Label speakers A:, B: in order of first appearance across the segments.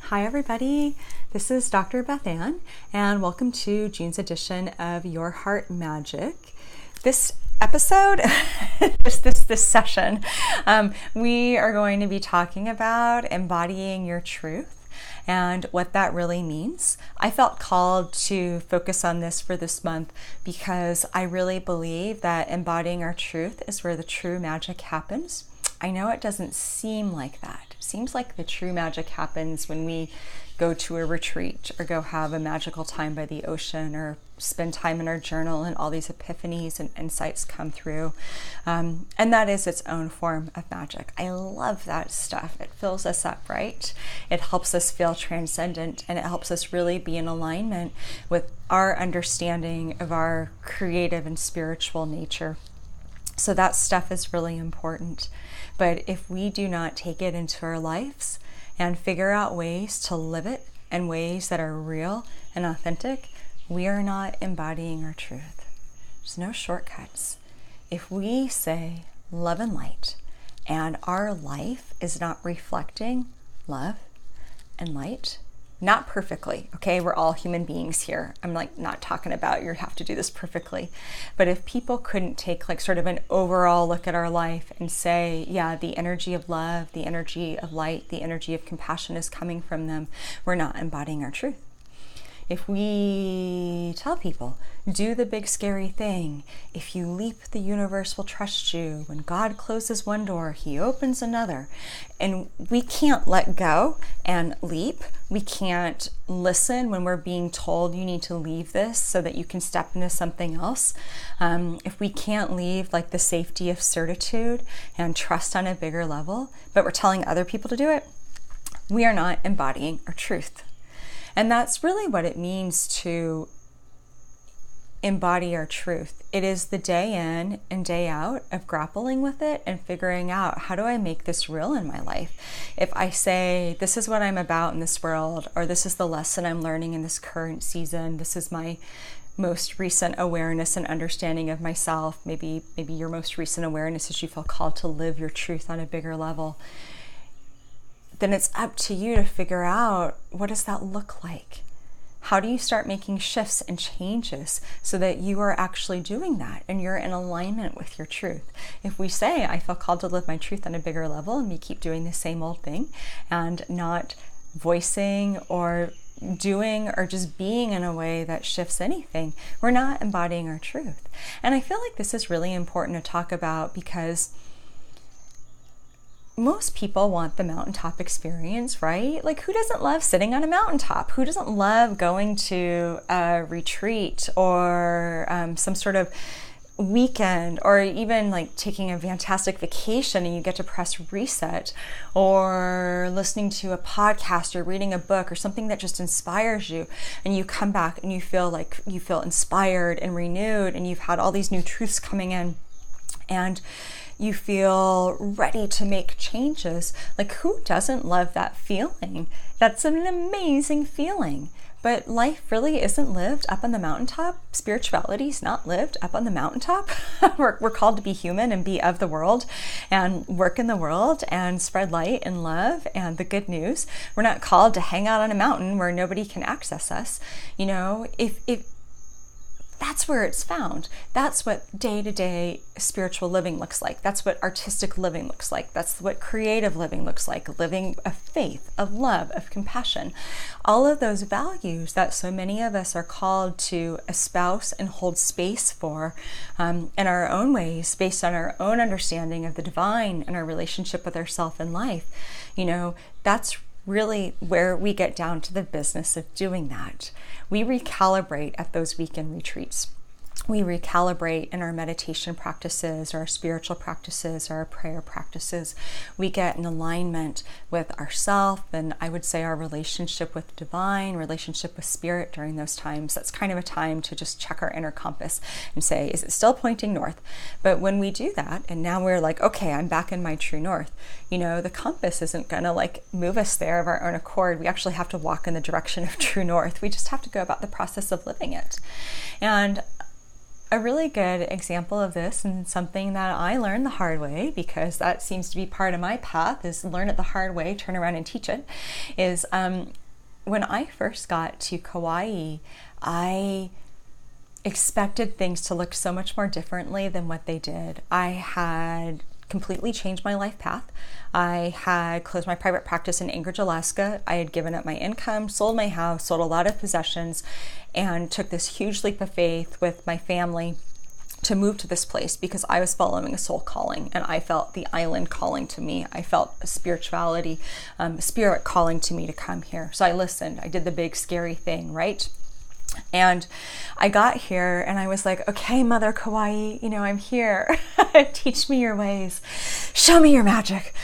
A: Hi everybody, this is Dr. Beth Ann, and welcome to June's edition of Your Heart Magic. This episode, this session, we are going to be talking about embodying your truth and what that really means. I felt called to focus on this for this month because I really believe that embodying our truth is where the true magic happens. I know it doesn't seem like that. It seems like the true magic happens when we go to a retreat or go have a magical time by the ocean or spend time in our journal and all these epiphanies and insights come through. And that is its own form of magic. I love that stuff. It fills us up, right? It helps us feel transcendent, and it helps us really be in alignment with our understanding of our creative and spiritual nature. So that stuff is really important. But if we do not take it into our lives and figure out ways to live it in ways that are real and authentic, we are not embodying our truth. There's no shortcuts. If we say love and light and our life is not reflecting love and light, not perfectly, okay? We're all human beings here. I'm not talking about you have to do this perfectly. But if people couldn't take sort of an overall look at our life and say, yeah, the energy of love, the energy of light, the energy of compassion is coming from them, we're not embodying our truth. If we tell people, do the big scary thing, if you leap, the universe will trust you. When God closes one door, he opens another. And we can't let go and leap. We can't listen when we're being told you need to leave this so that you can step into something else. If we can't leave the safety of certitude and trust on a bigger level, but we're telling other people to do it, we are not embodying our truth. And that's really what it means to embody our truth. It is the day in and day out of grappling with it and figuring out, how do I make this real in my life? If I say, this is what I'm about in this world, or this is the lesson I'm learning in this current season, this is my most recent awareness and understanding of myself, maybe your most recent awareness is you feel called to live your truth on a bigger level, then it's up to you to figure out, what does that look like? How do you start making shifts and changes so that you are actually doing that and you're in alignment with your truth? If we say, I feel called to live my truth on a bigger level, and we keep doing the same old thing and not voicing or doing or just being in a way that shifts anything, we're not embodying our truth. And I feel like this is really important to talk about because most people want the mountaintop experience, right? Who doesn't love sitting on a mountaintop? Who doesn't love going to a retreat or some sort of weekend, or even taking a fantastic vacation and you get to press reset, or listening to a podcast or reading a book or something that just inspires you, and you come back and you feel inspired and renewed, and you've had all these new truths coming in and you feel ready to make changes. Who doesn't love that feeling? That's an amazing feeling. But life really isn't lived up on the mountaintop. Spirituality is not lived up on the mountaintop. We're called to be human and be of the world and work in the world and spread light and love and the good news. We're not called to hang out on a mountain where nobody can access us. If that's where it's found. That's what day-to-day spiritual living looks like. That's what artistic living looks like. That's what creative living looks like. Living of faith, of love, of compassion. All of those values that so many of us are called to espouse and hold space for in our own ways, based on our own understanding of the divine and our relationship with ourself and life. That's really where we get down to the business of doing that. We recalibrate at those weekend retreats. We recalibrate in our meditation practices, or our spiritual practices, or our prayer practices. We get in alignment with ourself, and I would say our relationship with divine, relationship with spirit during those times. That's kind of a time to just check our inner compass and say, is it still pointing north? But when we do that, and now we're okay, I'm back in my true north, the compass isn't gonna move us there of our own accord. We actually have to walk in the direction of true north. We just have to go about the process of living it. And a really good example of this, and something that I learned the hard way, because that seems to be part of my path, is learn it the hard way, turn around and teach it, is when I first got to Kauai, I expected things to look so much more differently than what they did. I had completely changed my life path. I had closed my private practice in Anchorage, Alaska. I had given up my income, sold my house, sold a lot of possessions, and took this huge leap of faith with my family to move to this place because I was following a soul calling, and I felt the island calling to me. I felt a spirituality, spirit calling to me to come here. So I listened. I did the big scary thing, right? And I got here and I was like, okay, Mother Kauai, I'm here. Teach me your ways. Show me your magic.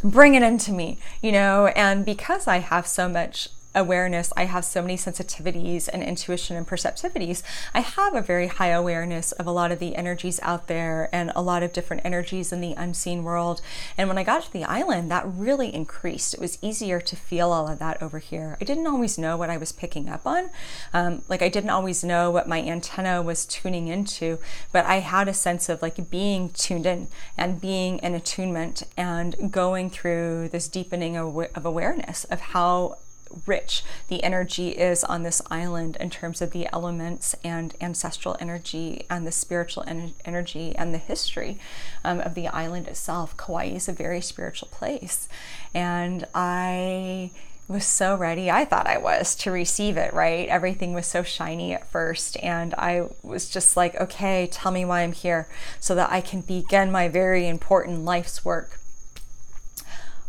A: Bring it into me, and because I have so much awareness, I have so many sensitivities and intuition and perceptivities, I have a very high awareness of a lot of the energies out there and a lot of different energies in the unseen world. And when I got to the island, that really increased. It was easier to feel all of that over here. I didn't always know what I was picking up on. I didn't always know what my antenna was tuning into, but I had a sense of being tuned in and being in attunement and going through this deepening of awareness of how rich the energy is on this island in terms of the elements and ancestral energy and the spiritual energy and the history of the island itself. Kauai is a very spiritual place, and I was so ready. I thought I was to receive it, right? Everything was so shiny at first, and I was just like, okay, tell me why I'm here so that I can begin my very important life's work.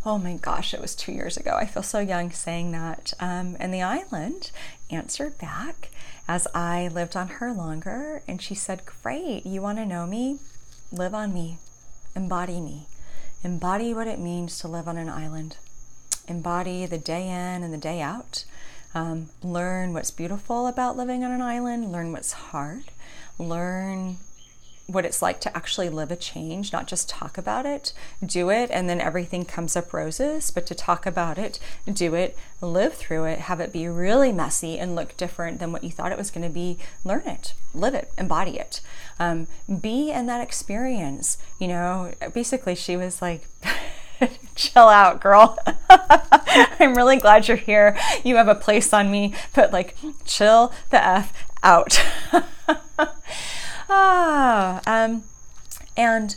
A: Oh my gosh, it was 2 years ago. I feel so young saying that. And the island answered back as I lived on her longer. And she said, great, you want to know me? Live on me. Embody me. Embody what it means to live on an island. Embody the day in and the day out. Learn what's beautiful about living on an island. Learn what's hard. Learn what it's like to actually live a change, not just talk about it, do it, and then everything comes up roses, but to talk about it, do it, live through it, have it be really messy and look different than what you thought it was going to be. Learn it, live it, embody it. Be in that experience. Basically she was like, chill out, girl. I'm really glad you're here. You have a place on me, but chill the F out. And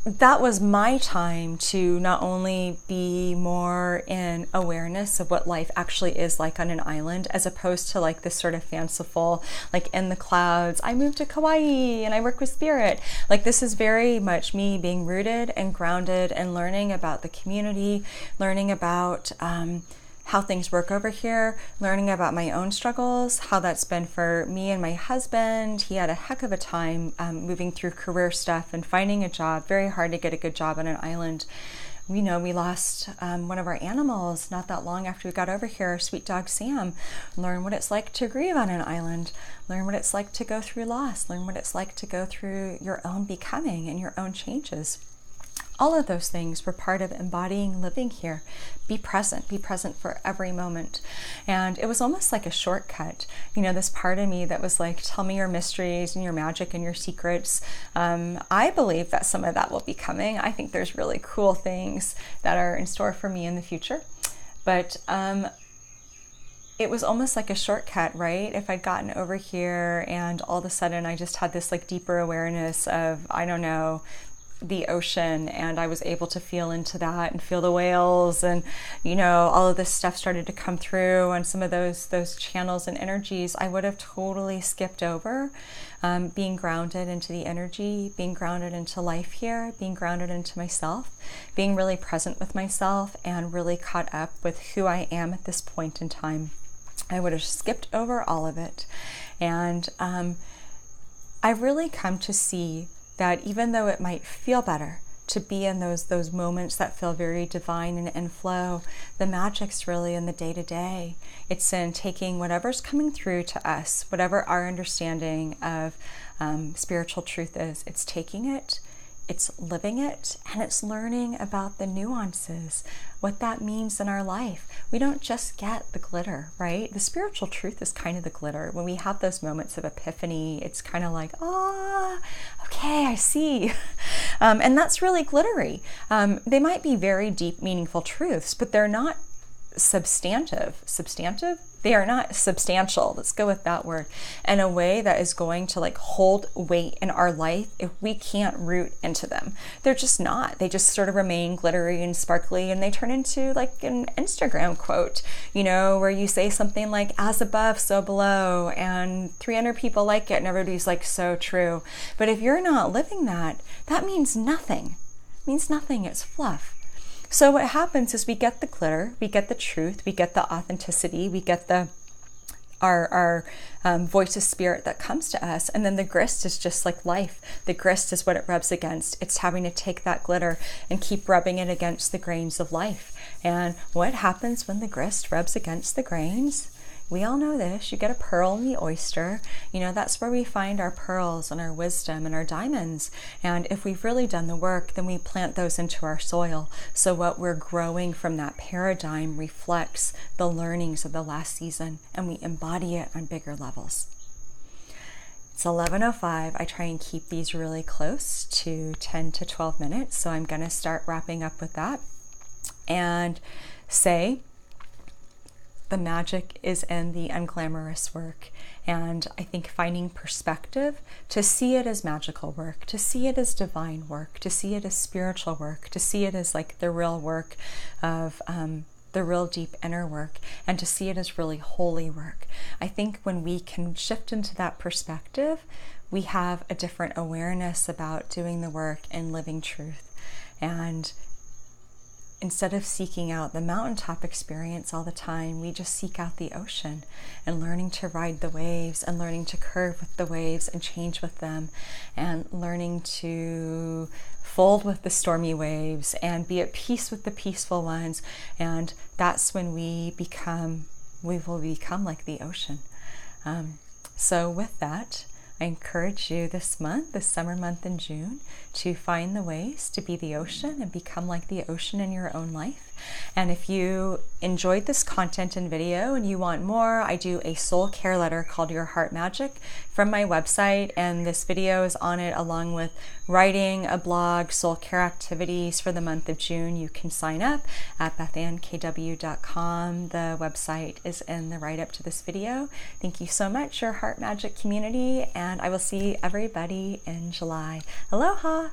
A: that was my time to not only be more in awareness of what life actually is like on an island, as opposed to this sort of fanciful, in the clouds, I moved to Kauai and I work with spirit. This is very much me being rooted and grounded and learning about the community, learning about, how things work over here, learning about my own struggles, how that's been for me and my husband. He had a heck of a time moving through career stuff and finding a job. Very hard to get a good job on an island. We lost one of our animals not that long after we got over here, our sweet dog Sam. Learn what it's like to grieve on an island. Learn what it's like to go through loss. Learn what it's like to go through your own becoming and your own changes. All of those things were part of embodying living here. Be present for every moment. And it was almost like a shortcut. This part of me that was like, tell me your mysteries and your magic and your secrets. I believe that some of that will be coming. I think there's really cool things that are in store for me in the future. But it was almost like a shortcut, right? If I'd gotten over here and all of a sudden I just had this deeper awareness of, I don't know, the ocean, and I was able to feel into that and feel the whales, and all of this stuff started to come through, and some of those channels and energies I would have totally skipped over. Being grounded into the energy, being grounded into life here, being grounded into myself, being really present with myself, and really caught up with who I am at this point in time. I would have skipped over all of it. And I've really come to see that even though it might feel better to be in those moments that feel very divine and in flow, the magic's really in the day-to-day. It's in taking whatever's coming through to us, whatever our understanding of spiritual truth is. It's taking it, it's living it, and it's learning about the nuances what that means in our life. We don't just get the glitter, right? The spiritual truth is kind of the glitter. When we have those moments of epiphany, it's kind of like, okay, I see. And that's really glittery. They might be very deep, meaningful truths, but they're not substantive. Substantive? They are not substantial. Let's go with that word. In a way that is going to like hold weight in our life if we can't root into them. They're just not. They just sort of remain glittery and sparkly, and they turn into like an Instagram quote, you know, where you say something like, as above, so below, and 300 people like it, and everybody's like, so true. But if you're not living that, that means nothing. It means nothing. It's fluff. So what happens is we get the glitter, we get the truth, we get the authenticity, we get our voice of spirit that comes to us, and then the grist is just like life. The grist is what it rubs against. It's having to take that glitter and keep rubbing it against the grains of life. And what happens when the grist rubs against the grains? We all know this. You get a pearl in the oyster. You know, that's where we find our pearls and our wisdom and our diamonds. And if we've really done the work, then we plant those into our soil. So what we're growing from that paradigm reflects the learnings of the last season, and we embody it on bigger levels. It's 11:05. I try and keep these really close to 10 to 12 minutes. So I'm going to start wrapping up with that and say, the magic is in the unglamorous work. And I think finding perspective to see it as magical work, to see it as divine work, to see it as spiritual work, to see it as like the real work of the real deep inner work, and to see it as really holy work. I think when we can shift into that perspective, we have a different awareness about doing the work and living truth. And instead of seeking out the mountaintop experience all the time, we just seek out the ocean and learning to ride the waves and learning to curve with the waves and change with them and learning to fold with the stormy waves and be at peace with the peaceful ones. And that's when we will become like the ocean. So with that, I encourage you this month, this summer month in June, to find the ways to be the ocean and become like the ocean in your own life. And if you enjoyed this content and video and you want more, I do a soul care letter called Your Heart Magic from my website, and this video is on it along with writing a blog, soul care activities for the month of June. You can sign up at bethannkw.com. The website is in the write-up to this video. Thank you so much, Your Heart Magic community, and I will see everybody in July. Aloha!